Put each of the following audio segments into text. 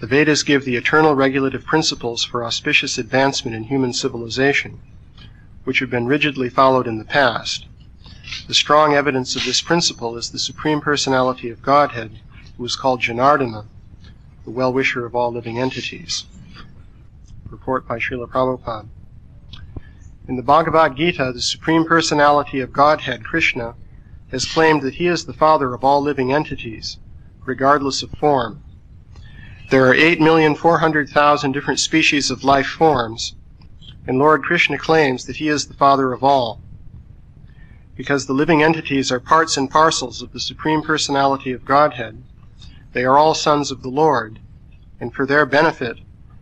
The Vedas give the eternal regulative principles for auspicious advancement in human civilization, which have been rigidly followed in the past. The strong evidence of this principle is the Supreme Personality of Godhead, who is called Janardana, the well-wisher of all living entities. Report by Srila Prabhupada. In the Bhagavad Gita, the Supreme Personality of Godhead, Krishna, has claimed that he is the father of all living entities, regardless of form. There are 8,400,000 different species of life forms, and Lord Krishna claims that he is the father of all. Because the living entities are parts and parcels of the Supreme Personality of Godhead, they are all sons of the Lord, and for their benefit,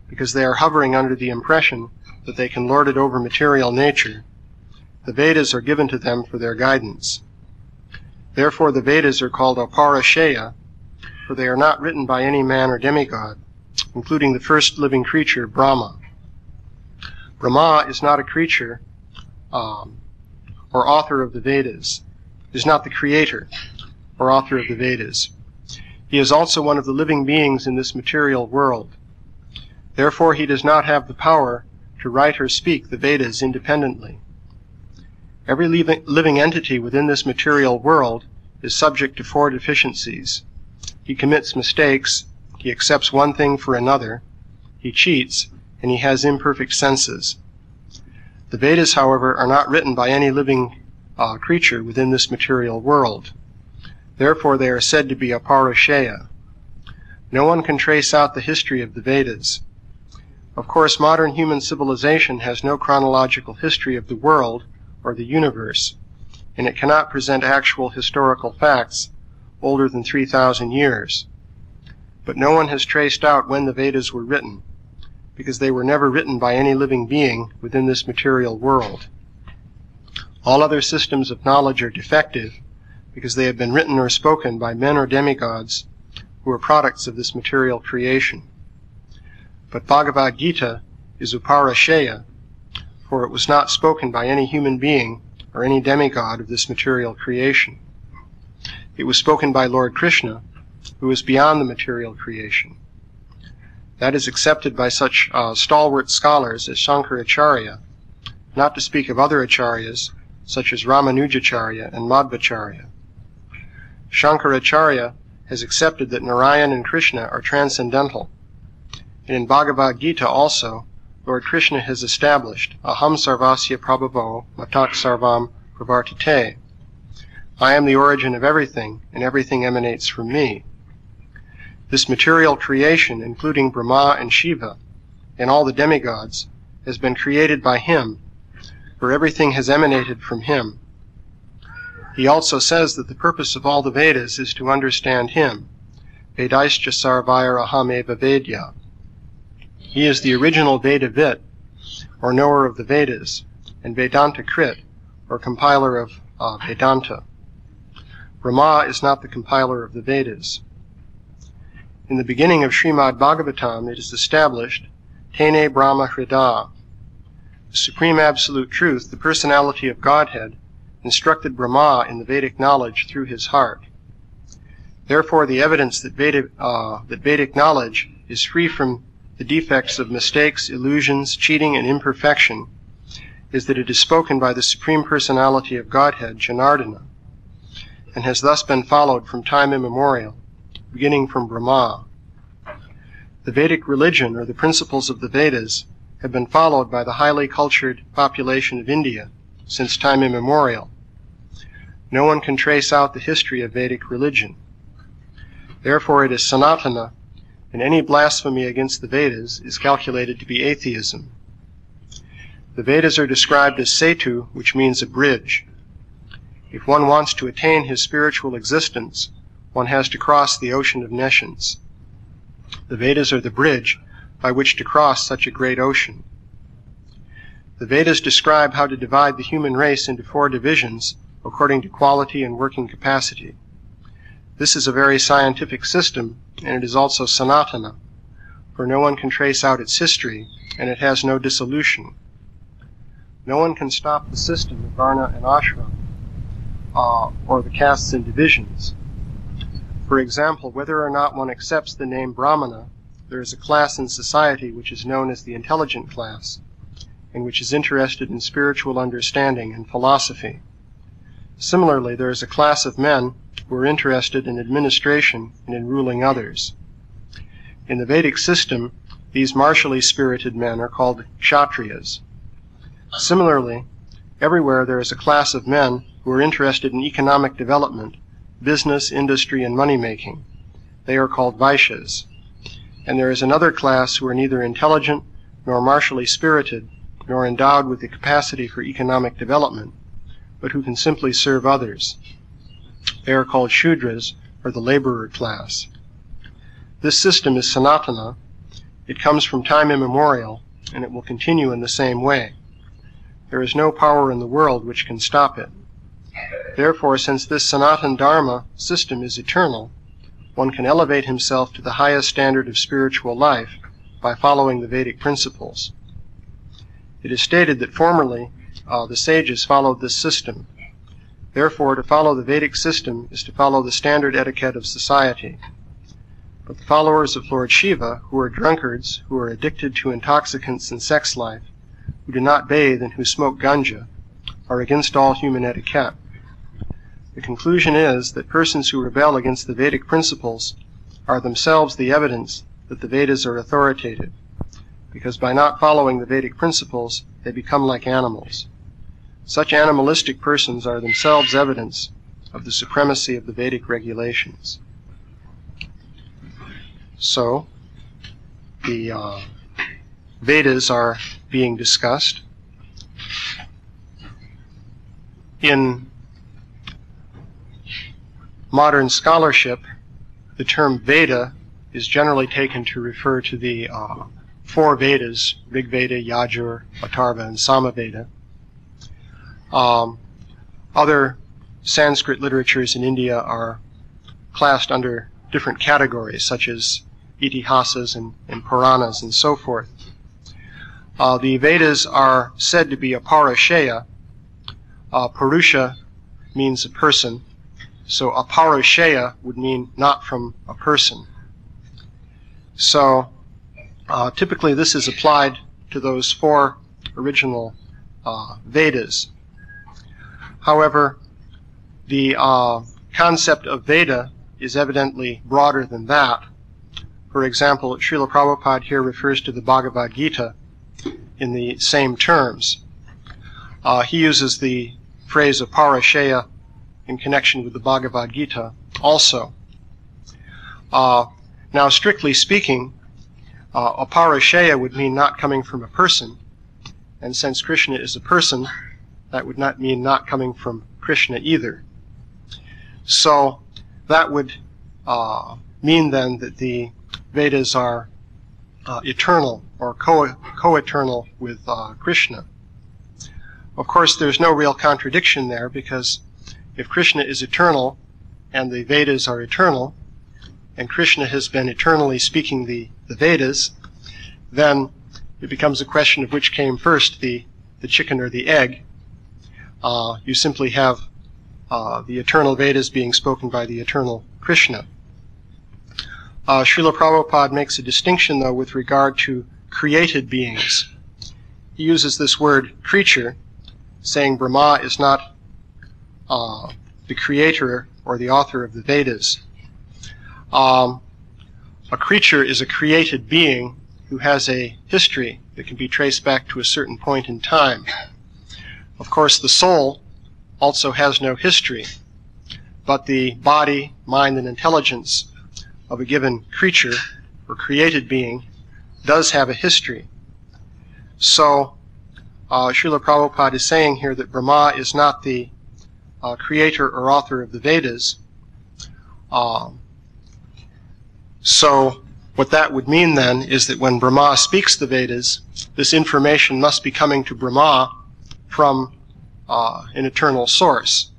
because they are hovering under the impression that they can lord it over material nature, the Vedas are given to them for their guidance. Therefore the Vedas are called Aparashaya, for they are not written by any man or demigod, including the first living creature, Brahma. Brahma is not a creature or author of the Vedas, is not the creator or author of the Vedas. He is also one of the living beings in this material world. Therefore he does not have the power to write or speak the Vedas independently. Every living entity within this material world is subject to 4 deficiencies. He commits mistakes, he accepts one thing for another, he cheats, and he has imperfect senses. The Vedas, however, are not written by any living creature within this material world. Therefore they are said to be Aparashaya. No one can trace out the history of the Vedas. Of course, modern human civilization has no chronological history of the world or the universe, and it cannot present actual historical facts older than 3,000 years. But no one has traced out when the Vedas were written, because they were never written by any living being within this material world. All other systems of knowledge are defective, because they have been written or spoken by men or demigods who are products of this material creation. But Bhagavad Gita is Uparashaya, for it was not spoken by any human being or any demigod of this material creation. It was spoken by Lord Krishna, who is beyond the material creation. That is accepted by such stalwart scholars as Shankaracharya, not to speak of other acharyas such as Ramanujacharya and Madhvacharya. Shankaracharya has accepted that Narayan and Krishna are transcendental, and in Bhagavad Gita also, Lord Krishna has established Aham Sarvasya Prabhavo Matak Sarvam Pravartate. I am the origin of everything, and everything emanates from me. This material creation, including Brahma and Shiva, and all the demigods, has been created by him, for everything has emanated from him. He also says that the purpose of all the Vedas is to understand him. Vedaischa sarvair aham eva vedya. He is the original Vedavit, or knower of the Vedas, and Vedanta Krit, or compiler of Vedanta. Brahma is not the compiler of the Vedas. In the beginning of Srimad Bhagavatam, it is established, Tene Brahma Hrida. The Supreme Absolute Truth, the Personality of Godhead, instructed Brahma in the Vedic knowledge through his heart. Therefore, the evidence that Vedic knowledge is free from the defects of mistakes, illusions, cheating, and imperfection is that it is spoken by the Supreme Personality of Godhead, Janardana, and has thus been followed from time immemorial, beginning from Brahma. The Vedic religion, or the principles of the Vedas, have been followed by the highly cultured population of India since time immemorial. No one can trace out the history of Vedic religion. Therefore it is Sanatana, and any blasphemy against the Vedas is calculated to be atheism. The Vedas are described as Setu, which means a bridge. If one wants to attain his spiritual existence, one has to cross the ocean of nescience. The Vedas are the bridge by which to cross such a great ocean. The Vedas describe how to divide the human race into 4 divisions according to quality and working capacity. This is a very scientific system, and it is also Sanatana, for no one can trace out its history, and it has no dissolution. No one can stop the system of Varna and Ashram, or the castes and divisions. For example, whether or not one accepts the name Brahmana, there is a class in society which is known as the intelligent class, and which is interested in spiritual understanding and philosophy. Similarly, there is a class of men who are interested in administration and in ruling others. In the Vedic system, these martially spirited men are called kshatriyas. Similarly, everywhere there is a class of men who are interested in economic development, business, industry, and money-making. They are called vaishyas. And there is another class who are neither intelligent nor martially spirited, nor endowed with the capacity for economic development, but who can simply serve others. They are called shudras, or the laborer class. This system is sanatana. It comes from time immemorial, and it will continue in the same way. There is no power in the world which can stop it. Therefore, since this Sanatana Dharma system is eternal, one can elevate himself to the highest standard of spiritual life by following the Vedic principles. It is stated that formerly the sages followed this system. Therefore, to follow the Vedic system is to follow the standard etiquette of society. But the followers of Lord Shiva, who are drunkards, who are addicted to intoxicants and sex life, who do not bathe and who smoke ganja, are against all human etiquette. The conclusion is that persons who rebel against the Vedic principles are themselves the evidence that the Vedas are authoritative, because by not following the Vedic principles, they become like animals. Such animalistic persons are themselves evidence of the supremacy of the Vedic regulations. So, the Vedas are being discussed. In modern scholarship, the term Veda is generally taken to refer to the four Vedas, Rig Veda, Yajur, Atharva, and Samaveda. Other Sanskrit literatures in India are classed under different categories, such as Itihasas and Puranas and so forth. The Vedas are said to be aparashaya. Purusha means a person, so aparashaya would mean not from a person. So typically this is applied to those four original Vedas. However, the concept of Veda is evidently broader than that. For example, Srila Prabhupada here refers to the Bhagavad Gita in the same terms. He uses the phrase of parashaya in connection with the Bhagavad Gita also. Now, strictly speaking, aparashaya would mean not coming from a person, and since Krishna is a person, that would not mean not coming from Krishna either. So that would mean then that the Vedas are eternal or co-eternal with Krishna. Of course, there's no real contradiction there, because if Krishna is eternal and the Vedas are eternal, and Krishna has been eternally speaking the Vedas, then it becomes a question of which came first, the chicken or the egg. You simply have the eternal Vedas being spoken by the eternal Krishna. Srila Prabhupada makes a distinction, though, with regard to created beings. He uses this word creature, saying Brahma is not the creator or the author of the Vedas. A creature is a created being who has a history that can be traced back to a certain point in time. Of course, the soul also has no history, but the body, mind, and intelligence of a given creature or created being does have a history. So, Srila Prabhupada is saying here that Brahma is not the creator or author of the Vedas. So, what that would mean then is that when Brahma speaks the Vedas, this information must be coming to Brahma from an eternal source,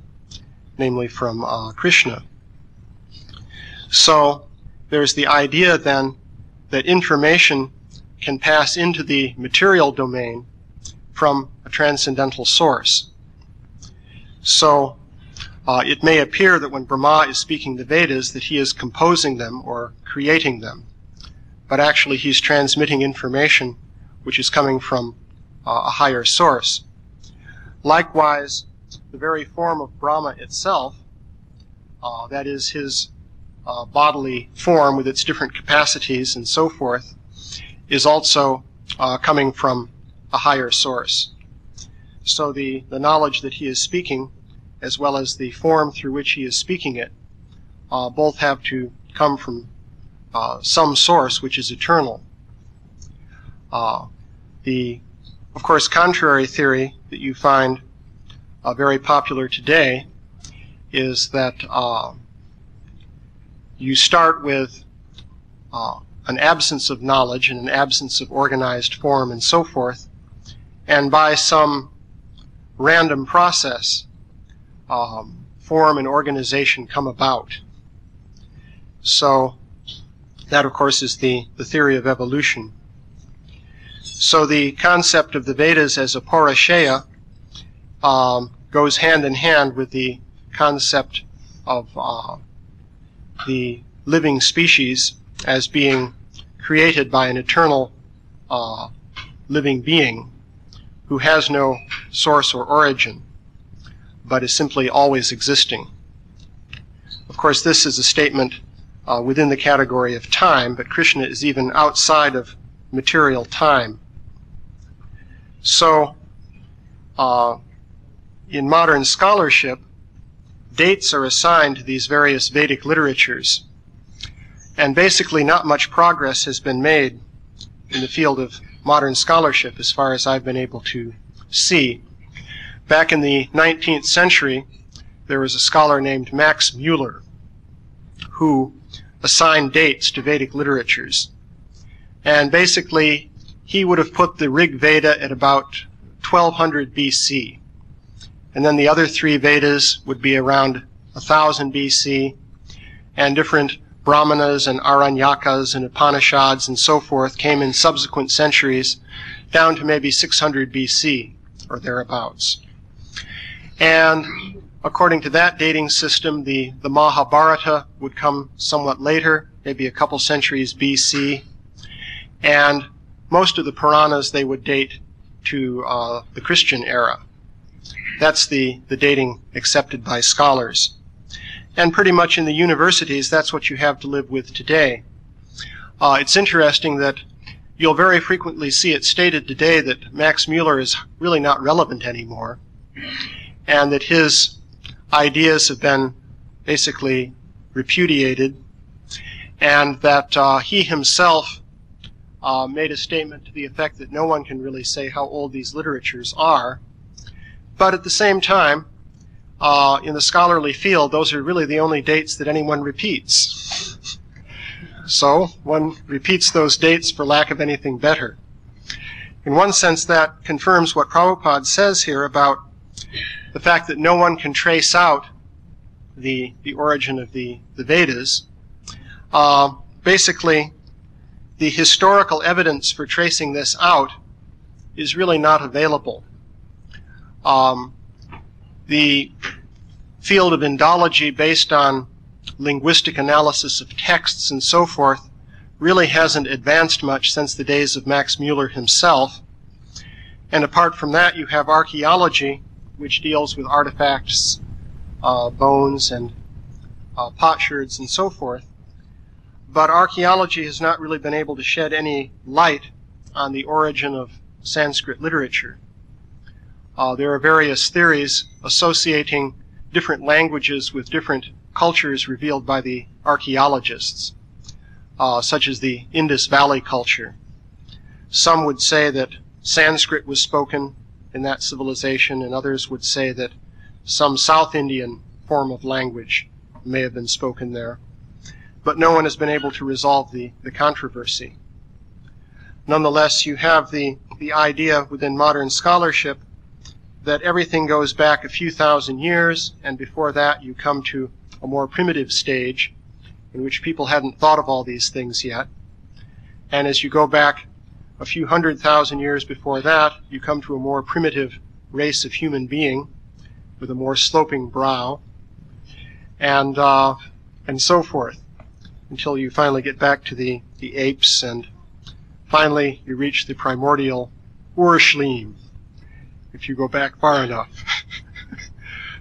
namely from Krishna. So, there's the idea then that information can pass into the material domain from a transcendental source. So, it may appear that when Brahma is speaking the Vedas that he is composing them or creating them. but actually he's transmitting information which is coming from a higher source. Likewise, the very form of Brahma itself, that is his bodily form with its different capacities and so forth, is also coming from a higher source. So the knowledge that he is speaking, as well as the form through which he is speaking it, both have to come from some source which is eternal. The, of course, contrary theory that you find very popular today is that you start with an absence of knowledge and an absence of organized form and so forth, and by some random process, form and organization come about. So that, of course, is the theory of evolution. So the concept of the Vedas as a Purusheya goes hand in hand with the concept of the living species as being created by an eternal living being who has no source or origin, but is simply always existing. Of course, this is a statement within the category of time, but Krishna is even outside of material time. So, in modern scholarship, dates are assigned to these various Vedic literatures, and basically not much progress has been made in the field of modern scholarship as far as I've been able to see. Back in the 19th century, there was a scholar named Max Muller who assigned dates to Vedic literatures. And basically, he would have put the Rig Veda at about 1200 BC. And then the other three Vedas would be around 1000 BC, and different Brahmanas and Aranyakas and Upanishads and so forth came in subsequent centuries down to maybe 600 BC or thereabouts. And according to that dating system, the Mahabharata would come somewhat later, maybe a couple centuries BC, and most of the Puranas they would date to the Christian era. That's the dating accepted by scholars. And pretty much in the universities, that's what you have to live with today. It's interesting that you'll very frequently see it stated today that Max Muller is really not relevant anymore, and that his ideas have been basically repudiated, and that he himself made a statement to the effect that no one can really say how old these literatures are. But at the same time, in the scholarly field, those are really the only dates that anyone repeats. So one repeats those dates for lack of anything better. In one sense, that confirms what Prabhupada says here about the fact that no one can trace out the origin of the Vedas. Basically, the historical evidence for tracing this out is really not available. The field of Indology, based on linguistic analysis of texts and so forth, really hasn't advanced much since the days of Max Muller himself. And apart from that, you have archaeology, which deals with artifacts, bones, and potsherds and so forth. But archaeology has not really been able to shed any light on the origin of Sanskrit literature. There are various theories associating different languages with different cultures revealed by the archaeologists, such as the Indus Valley culture. Some would say that Sanskrit was spoken in that civilization, and others would say that some South Indian form of language may have been spoken there. But no one has been able to resolve the controversy. Nonetheless, you have the idea within modern scholarship that everything goes back a few thousand years, and before that you come to a more primitive stage in which people hadn't thought of all these things yet. And as you go back a few 100,000 years before that, you come to a more primitive race of human being with a more sloping brow, and so forth, until you finally get back to the the apes, and finally you reach the primordial Urshlim, if you go back far enough.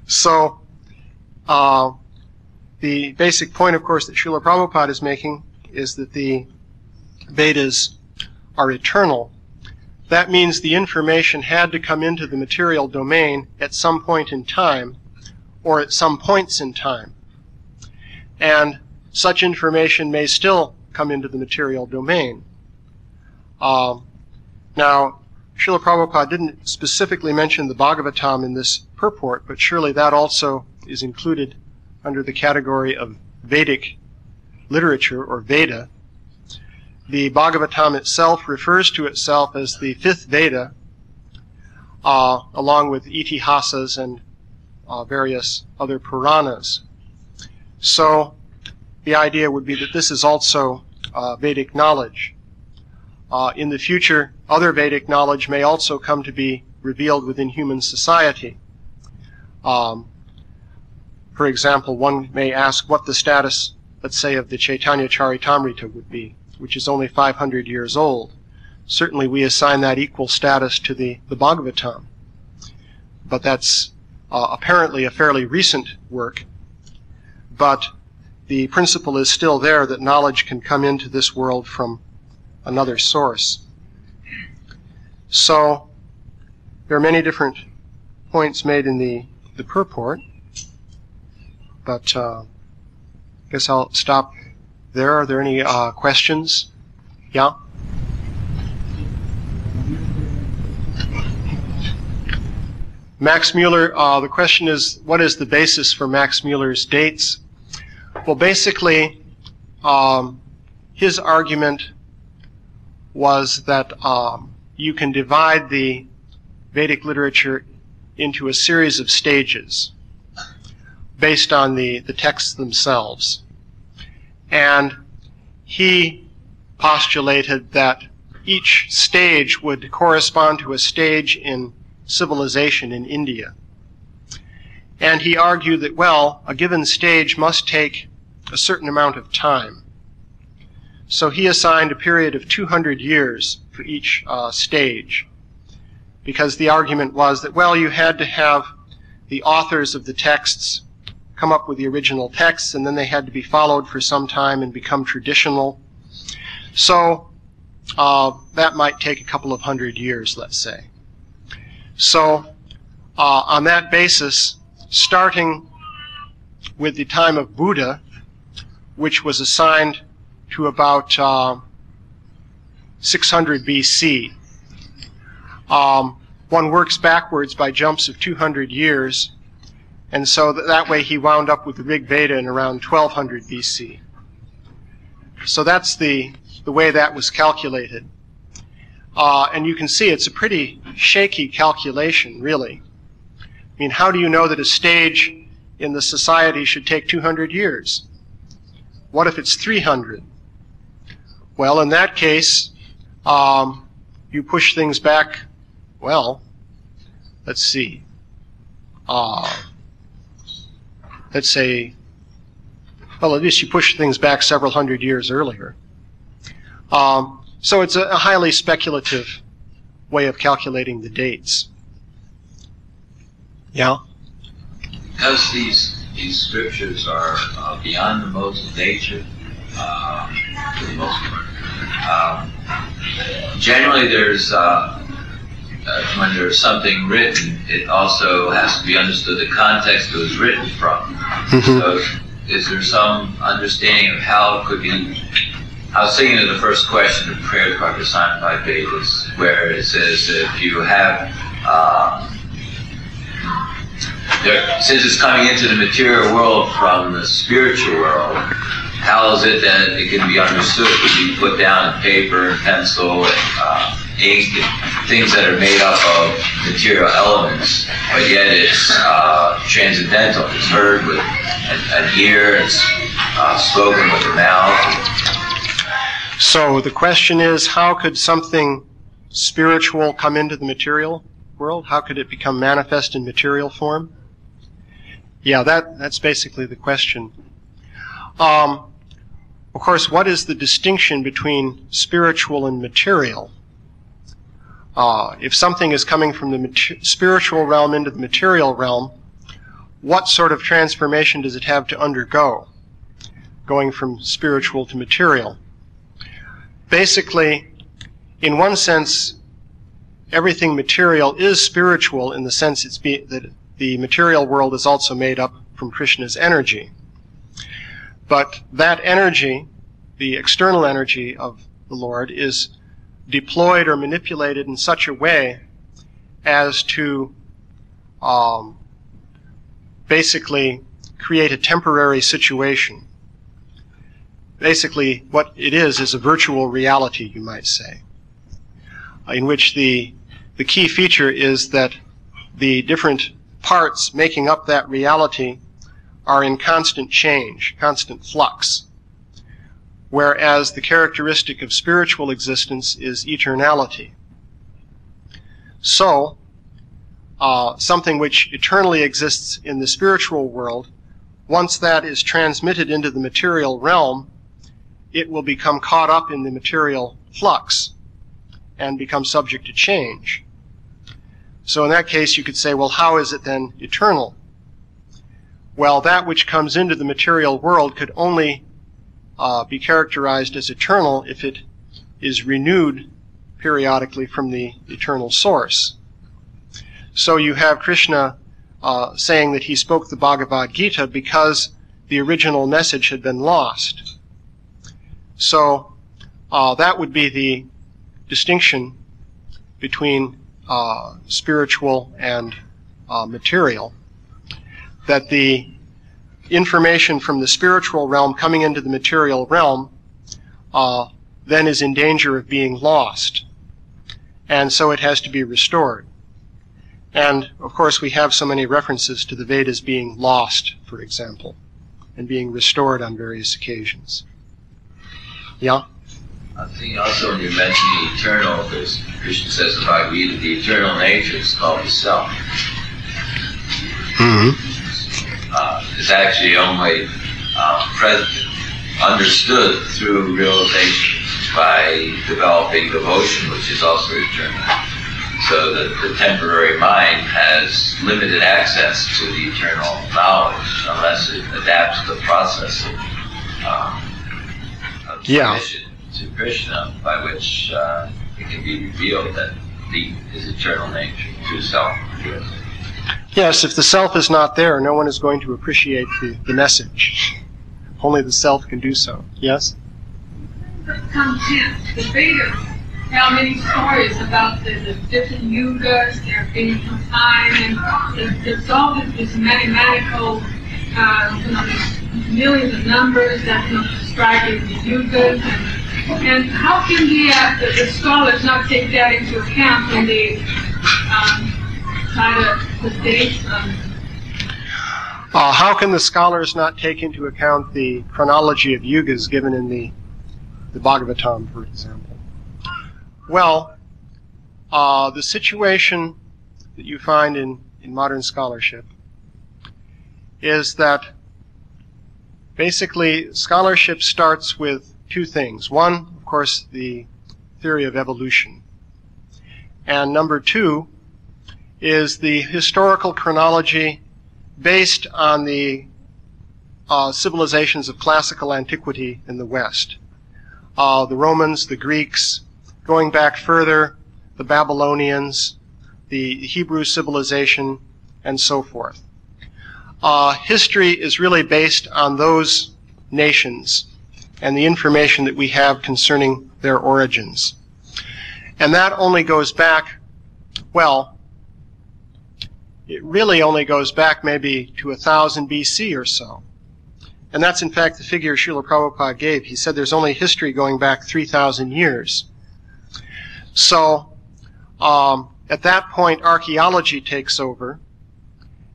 So, the basic point, of course, that Srila Prabhupada is making is that the Vedas are eternal. That means the information had to come into the material domain at some point in time, or at some points in time. And such information may still come into the material domain. Now, Srila Prabhupada didn't specifically mention the Bhagavatam in this purport, but surely that also is included under the category of Vedic literature, or Veda. The Bhagavatam itself refers to itself as the fifth Veda, along with Itihasas and various other Puranas. So the idea would be that this is also Vedic knowledge. In the future, other Vedic knowledge may also come to be revealed within human society. For example, one may ask what the status, let's say, of the Chaitanya Charitamrita would be, which is only 500 years old. Certainly we assign that equal status to the Bhagavatam. But that's apparently a fairly recent work. But the principle is still there that knowledge can come into this world from another source. So there are many different points made in the purport, but I guess I'll stop there. Are there any questions? Yeah? Max Mueller, the question is, what is the basis for Max Mueller's dates? Well, basically, his argument was that you can divide the Vedic literature into a series of stages based on the texts themselves. And he postulated that each stage would correspond to a stage in civilization in India. And he argued that, well, a given stage must take a certain amount of time. So he assigned a period of 200 years for each stage, because the argument was that, well, you had to have the authors of the texts come up with the original texts, and then they had to be followed for some time and become traditional. So that might take a couple of hundred years, let's say. So on that basis, starting with the time of Buddha, which was assigned to about 600 BC, one works backwards by jumps of 200 years, and so that way he wound up with the Rig Veda in around 1200 BC. So that's the way that was calculated. And you can see it's a pretty shaky calculation, really. I mean, how do you know that a stage in the society should take 200 years? What if it's 300? Well, in that case, you push things back, well, let's see. Let's say, well, at least you push things back several hundred years earlier. So it's a highly speculative way of calculating the dates. Yeah? Because these scriptures are beyond the modes of nature, for the most part, generally there's, when there's something written, it also has to be understood the context it was written from. Mm-hmm. So is there some understanding of how it could be? I was thinking of the first question of prayers by personified Vedas, where it says if you have, since it's coming into the material world from the spiritual world, how is it that it can be understood? It can be put down in paper and pencil and ink and things that are made up of material elements, but yet it's transcendental. It's heard with an ear, it's spoken with the mouth. So the question is, how could something spiritual come into the material world? How could it become manifest in material form? Yeah, that's basically the question. Of course, what is the distinction between spiritual and material? If something is coming from the spiritual realm into the material realm, what sort of transformation does it have to undergo, going from spiritual to material? Basically, in one sense, everything material is spiritual in the sense that the material world is also made up from Krishna's energy. But that energy, the external energy of the Lord, is deployed or manipulated in such a way as to basically create a temporary situation. Basically, what it is a virtual reality, you might say, in which the key feature is that the different parts making up that reality are in constant change, constant flux, whereas the characteristic of spiritual existence is eternality. So, something which eternally exists in the spiritual world, once that is transmitted into the material realm, it will become caught up in the material flux and become subject to change. So in that case, you could say, well, how is it then eternal? Well, that which comes into the material world could only be characterized as eternal if it is renewed periodically from the eternal source. So you have Krishna saying that he spoke the Bhagavad Gita because the original message had been lost. So that would be the distinction between spiritual and material, that the information from the spiritual realm coming into the material realm then is in danger of being lost, and so it has to be restored. And of course we have so many references to the Vedas being lost, for example, and being restored on various occasions. Yeah? I think also when you mention the eternal, because Krishna says in Bhagavad Gita, the eternal nature is called the self. Mm-hmm. It's actually only understood through realization by developing devotion, which is also eternal. So that the temporary mind has limited access to the eternal knowledge unless it adapts to the process of submission to Krishna, by which it can be revealed that his eternal nature, true self. Yes, if the self is not there, no one is going to appreciate the message. Only the self can do so. Yes? Content. The Vedas tell many stories about the different yugas, their being combined, and there's all this mathematical, there's millions of numbers that describe the yugas, and how can the scholars not take that into account when they try to put dates on? How can the scholars not take into account the chronology of yugas given in the Bhagavatam, for example? Well, the situation that you find in modern scholarship is that basically scholarship starts with two things. One, of course, the theory of evolution. And number two is the historical chronology based on the civilizations of classical antiquity in the West. The Romans, the Greeks, going back further, the Babylonians, the Hebrew civilization, and so forth. History is really based on those nations and the information that we have concerning their origins. And that only goes back, well, it really only goes back maybe to 1000 BC or so. And that's in fact the figure Srila Prabhupada gave. He said there's only history going back 3,000 years. So at that point archaeology takes over,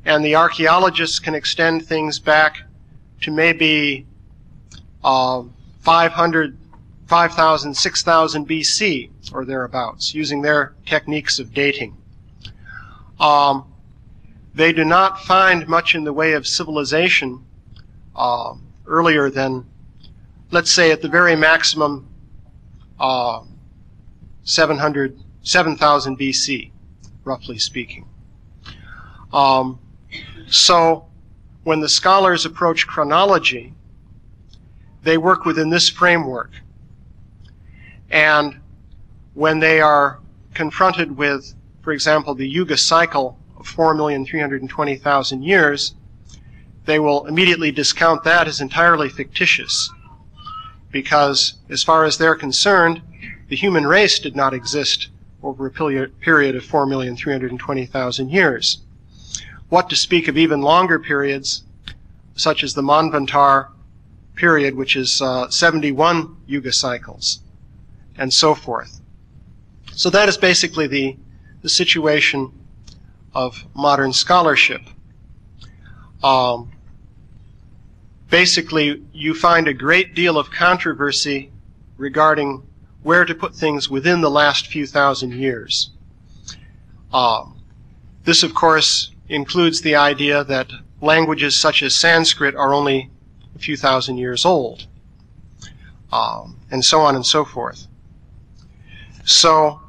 and the archaeologists can extend things back to maybe 5,000, 6,000 BC or thereabouts, using their techniques of dating. They do not find much in the way of civilization earlier than let's say at the very maximum, 7,000 BC, roughly speaking. So when the scholars approach chronology, they work within this framework. And when they are confronted with, for example, the Yuga cycle of 4,320,000 years, they will immediately discount that as entirely fictitious, because as far as they're concerned, the human race did not exist over a period of 4,320,000 years. What to speak of even longer periods, such as the Manvantar period, which is 71 Yuga cycles, and so forth. So that is basically the situation of modern scholarship. Basically, you find a great deal of controversy regarding where to put things within the last few thousand years. This, of course, includes the idea that languages such as Sanskrit are only a few thousand years old, and so on and so forth. So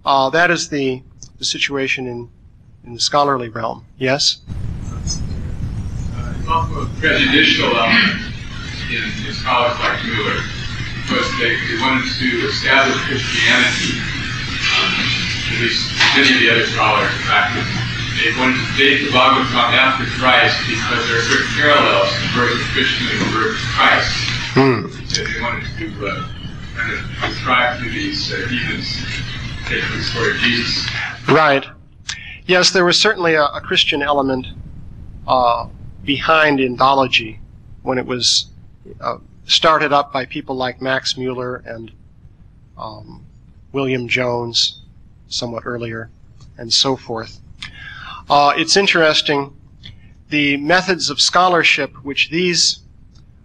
that is the situation in the scholarly realm. Yes? It's also a prejudicial element in scholars like Mueller, because they wanted to establish Christianity, at least many of the other scholars, in fact, they wanted to date the Bhagavatam after Christ because there are certain parallels in the birth of Krishna and the birth of Christ. So they wanted to kind of ascribe to these heathens, taking the story of Jesus. Right. Yes, there was certainly a Christian element behind Indology when it was started up by people like Max Mueller and William Jones, somewhat earlier, and so forth. It's interesting, the methods of scholarship which these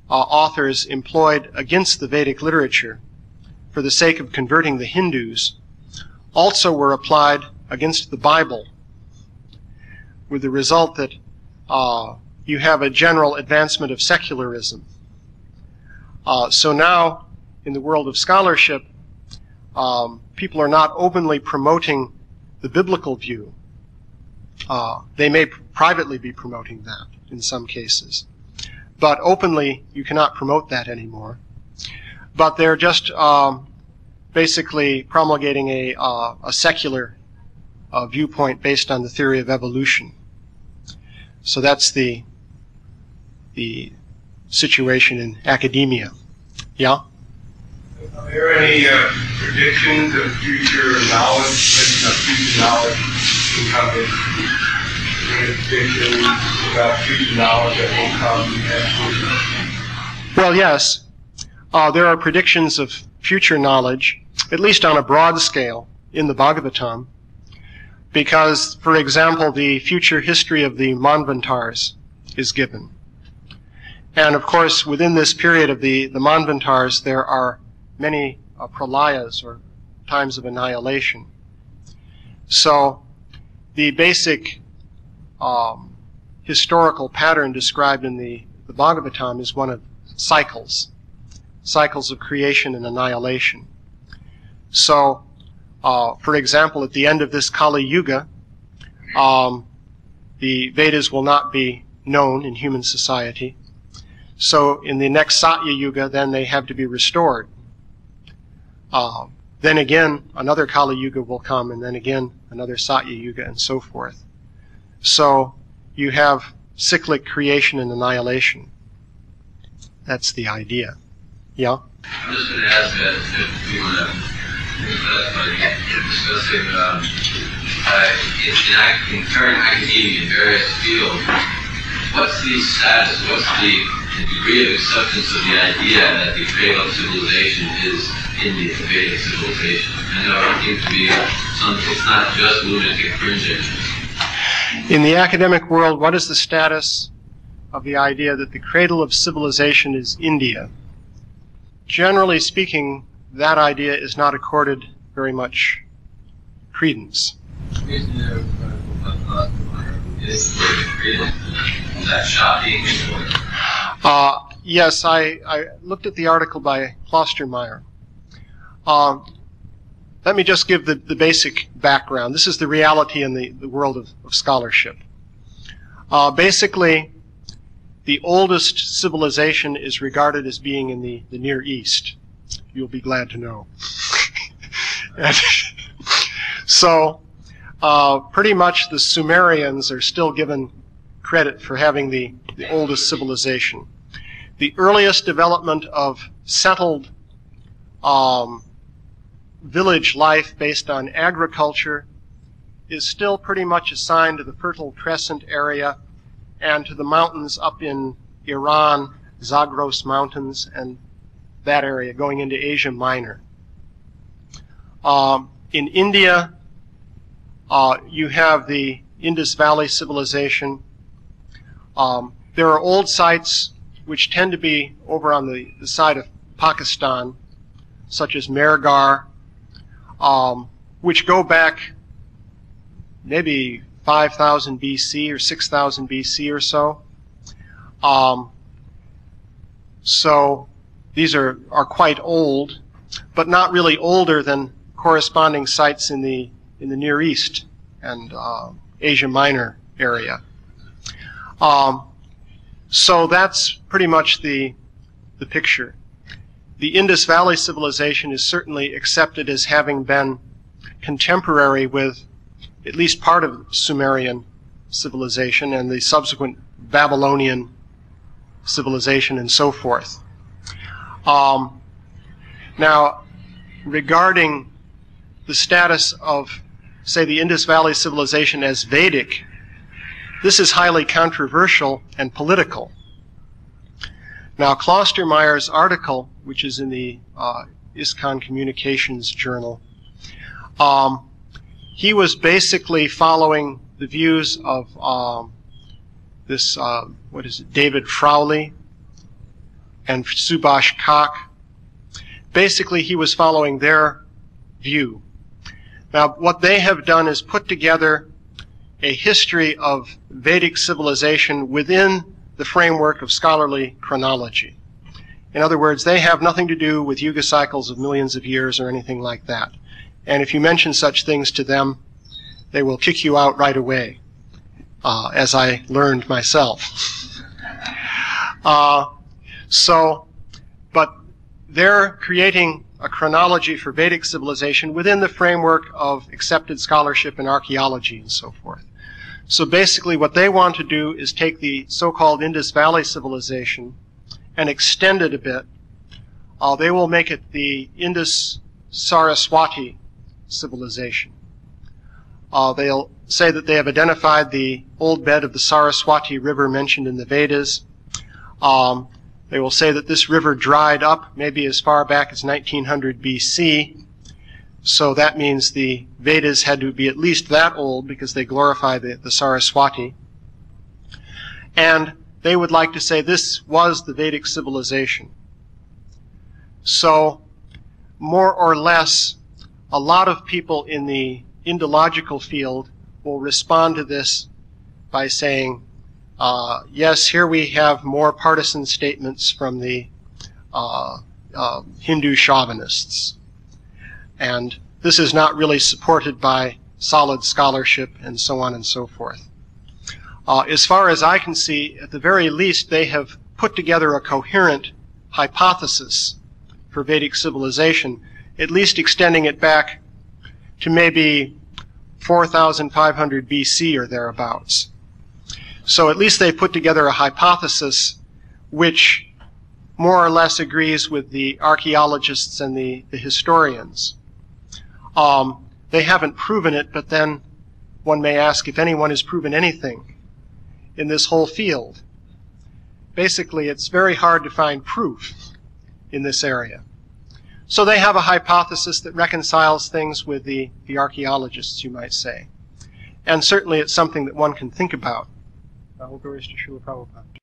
authors employed against the Vedic literature for the sake of converting the Hindus also were applied against the Bible, with the result that you have a general advancement of secularism. So now, in the world of scholarship, people are not openly promoting the biblical view. They may privately be promoting that in some cases, but openly you cannot promote that anymore. But they're just basically promulgating a secular viewpoint based on the theory of evolution. So that's the situation in academia. Yeah? Are there any predictions of future knowledge will come in? Any predictions about future knowledge that will come in? Well, yes. There are predictions of future knowledge, at least on a broad scale, in the Bhagavatam, because, for example, the future history of the Manvantars is given. And, of course, within this period of the Manvantars, there are many pralayas, or times of annihilation. So the basic historical pattern described in the Bhagavatam is one of cycles of creation and annihilation. So, for example, at the end of this Kali Yuga, the Vedas will not be known in human society. So in the next Satya Yuga, then they have to be restored. Then again, another Kali Yuga will come, and then again, another Satya Yuga, and so forth. So you have cyclic creation and annihilation. That's the idea. Yeah? I'm just going to ask that if we want to discussing in current academia in various fields, what's the status, what's the degree of acceptance of the idea that the cradle of civilization is India, the Vedic civilization? I know it seems to be something, it's not just lunatic fringing. In the academic world, what is the status of the idea that the cradle of civilization is India? Generally speaking, that idea is not accorded very much credence. Is that shocking? Yes, I looked at the article by Klostermeyer. Let me just give the basic background. This is the reality in the world of scholarship. Basically, the oldest civilization is regarded as being in the Near East. You'll be glad to know. So, pretty much the Sumerians are still given credit for having the oldest civilization. The earliest development of settled village life based on agriculture is still pretty much assigned to the Fertile Crescent area and to the mountains up in Iran, Zagros Mountains, and that area going into Asia Minor. In India, you have the Indus Valley civilization. There are old sites which tend to be over on the side of Pakistan, such as Mehrgarh, which go back maybe 5,000 BC or 6,000 BC or so. So these are quite old, but not really older than corresponding sites in the Near East and Asia Minor area. So that's pretty much the picture. The Indus Valley civilization is certainly accepted as having been contemporary with at least part of Sumerian civilization and the subsequent Babylonian civilization and so forth. Now, regarding the status of, say, the Indus Valley civilization as Vedic, this is highly controversial and political. Now, Klostermeyer's article, which is in the ISKCON Communications Journal, he was basically following the views of David Frowley and Subhash Kak. Basically, he was following their view. Now, what they have done is put together a history of Vedic civilization within the framework of scholarly chronology. In other words, they have nothing to do with yuga cycles of millions of years or anything like that. And if you mention such things to them, they will kick you out right away, as I learned myself. But they're creating a chronology for Vedic civilization within the framework of accepted scholarship and archaeology and so forth. So basically what they want to do is take the so-called Indus Valley civilization and extend it a bit. They will make it the Indus-Saraswati civilization. They'll say that they have identified the old bed of the Saraswati River mentioned in the Vedas. They will say that this river dried up maybe as far back as 1900 BC. So that means the Vedas had to be at least that old because they glorify the Saraswati. And they would like to say this was the Vedic civilization. So, more or less, a lot of people in the Indological field will respond to this by saying, yes, here we have more partisan statements from the Hindu chauvinists. And this is not really supported by solid scholarship and so on and so forth. As far as I can see, at the very least, they have put together a coherent hypothesis for Vedic civilization, at least extending it back to maybe 4,500 BC or thereabouts. So at least they put together a hypothesis which more or less agrees with the archaeologists and the historians. They haven't proven it, but then one may ask if anyone has proven anything in this whole field. Basically, it's very hard to find proof in this area. So they have a hypothesis that reconciles things with the archaeologists, you might say. And certainly it's something that one can think about. All glories to Srila Prabhupada.